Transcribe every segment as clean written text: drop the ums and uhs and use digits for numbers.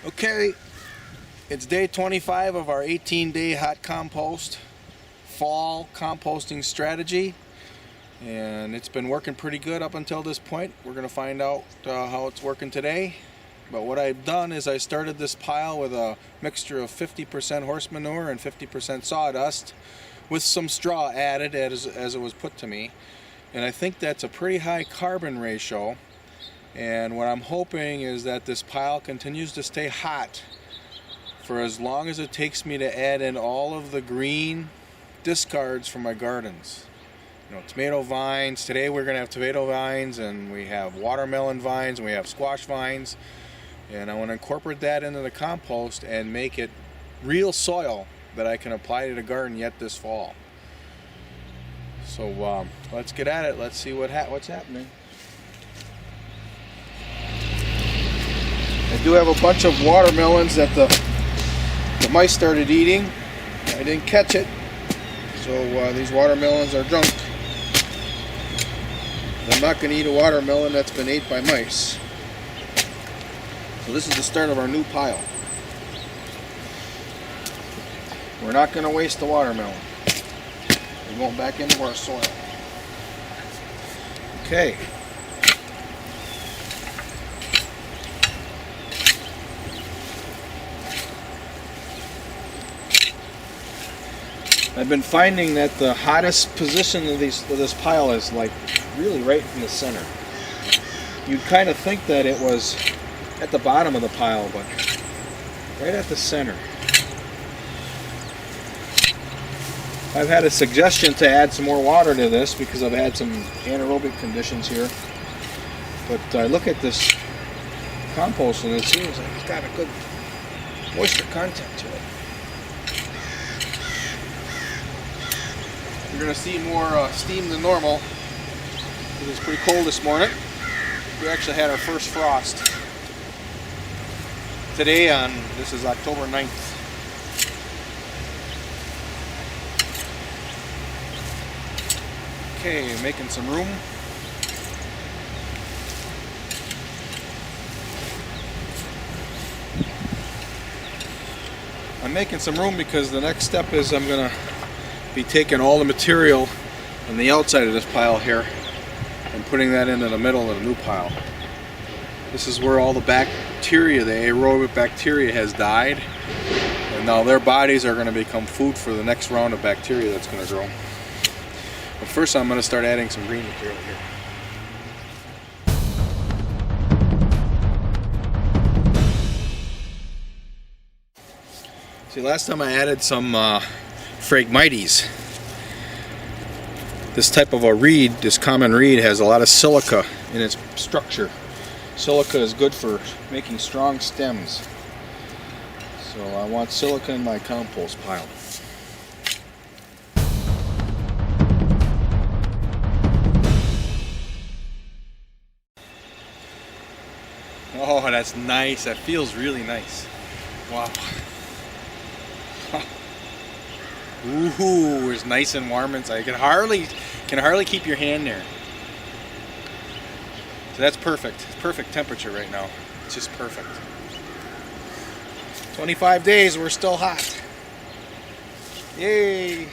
Okay, it's day 25 of our 18-day hot compost fall composting strategy, and it's been working pretty good up until this point. We're going to find out how it's working today. But what I've done is I started this pile with a mixture of 50% horse manure and 50% sawdust with some straw added as it was put to me. And I think that's a pretty high carbon ratio. And what I'm hoping is that this pile continues to stay hot for as long as it takes me to add in all of the green discards from my gardens. You know, tomato vines. Today we're going to have tomato vines, and we have watermelon vines, and we have squash vines. And I want to incorporate that into the compost and make it real soil that I can apply to the garden yet this fall. So let's get at it. Let's see what's happening. I do have a bunch of watermelons that the mice started eating. I didn't catch it, so these watermelons are junk. I'm not going to eat a watermelon that's been ate by mice. So this is the start of our new pile. We're not going to waste the watermelon. We're going back into our soil. Okay. I've been finding that the hottest position of this pile is like really right in the center. You'd kind of think that it was at the bottom of the pile, but right at the center. I've had a suggestion to add some more water to this because I've had some anaerobic conditions here. But I look at this compost and it seems like it's got a good moisture content to it. You're going to see more steam than normal. It was pretty cold this morning. We actually had our first frost today this is October 9th. Okay, making some room. I'm making some room because the next step is I'm going to be taking all the material on the outside of this pile here and putting that into the middle of the new pile. This is where all the bacteria, the aerobic bacteria, has died, and now their bodies are going to become food for the next round of bacteria that's going to grow. But first I'm going to start adding some green material here. See, last time I added some Phragmites. This type of a reed, this common reed, has a lot of silica in its structure. Silica is good for making strong stems. So I want silica in my compost pile. Oh, that's nice. That feels really nice. Wow. Ooh, it's nice and warm inside. You can hardly keep your hand there. So that's perfect. It's perfect temperature right now. It's just perfect. 25 days, we're still hot. Yay!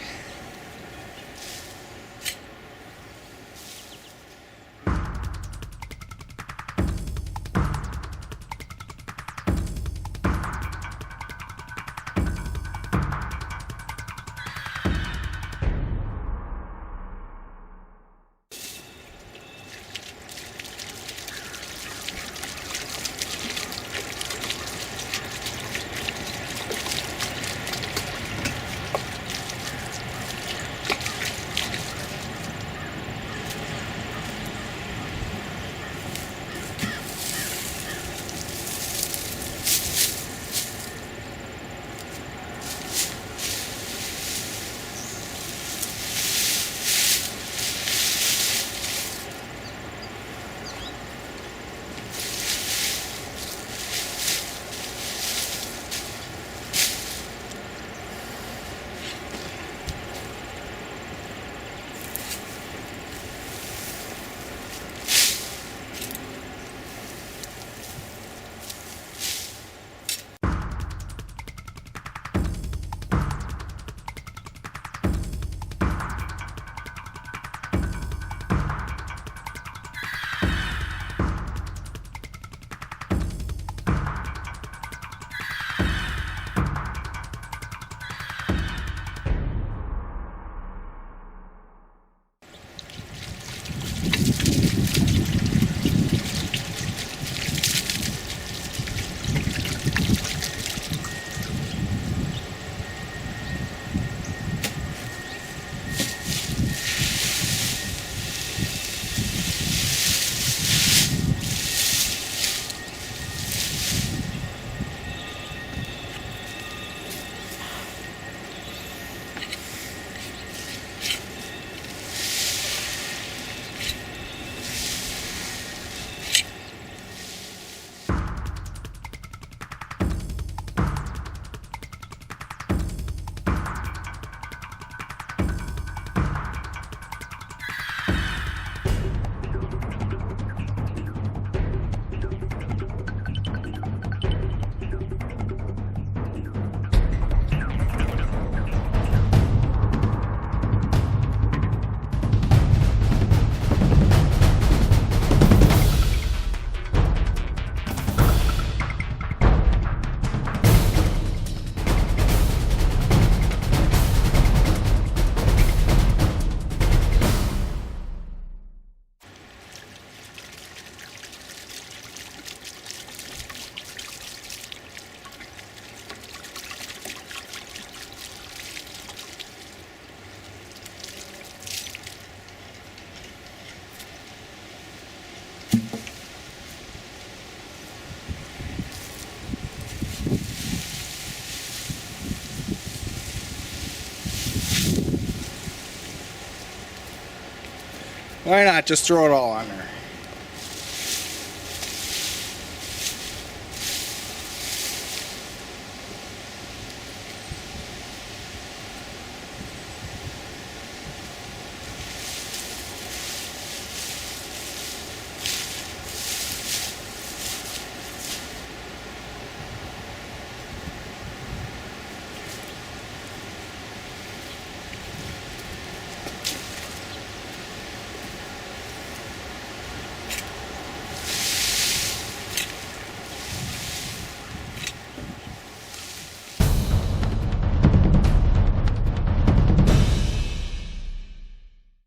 Why not just throw it all on there?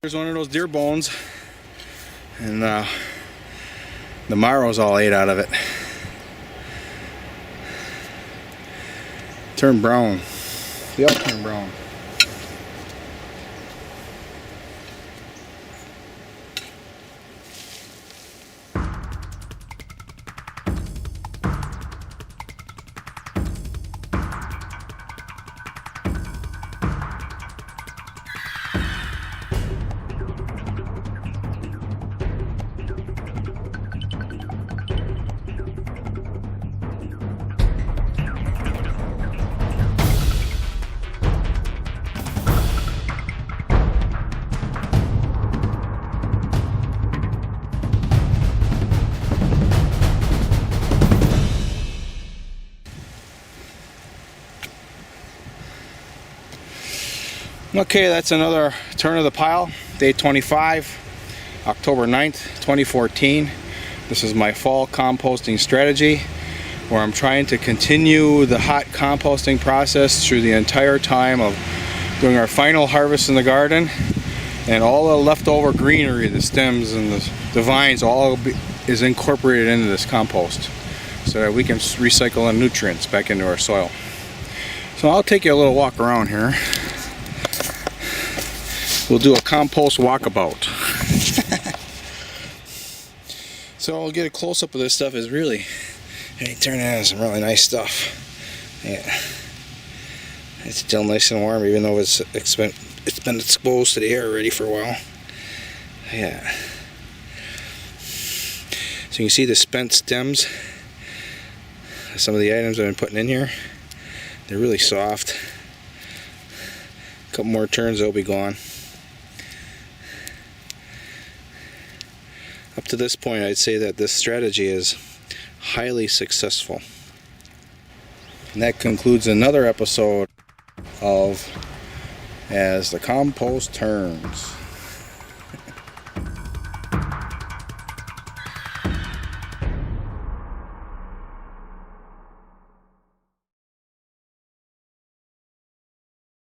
Here's one of those deer bones, and the marrow's all ate out of it. Turned brown. They all turned brown. Okay, that's another turn of the pile. Day 25, October 9th, 2014. This is my fall composting strategy, where I'm trying to continue the hot composting process through the entire time of doing our final harvest in the garden, and all the leftover greenery, the stems and the vines, is incorporated into this compost so that we can recycle the nutrients back into our soil. So I'll take you a little walk around here. We'll do a compost walkabout. So I'll get a close-up of this stuff. Is really, hey, turn it into some really nice stuff. Yeah, it's still nice and warm, even though it's been exposed to the air already for a while. Yeah. So you can see the spent stems. Some of the items I've been putting in here, they're really soft. A couple more turns, they'll be gone. Up to this point, I'd say that this strategy is highly successful. And that concludes another episode of As the Compost Turns.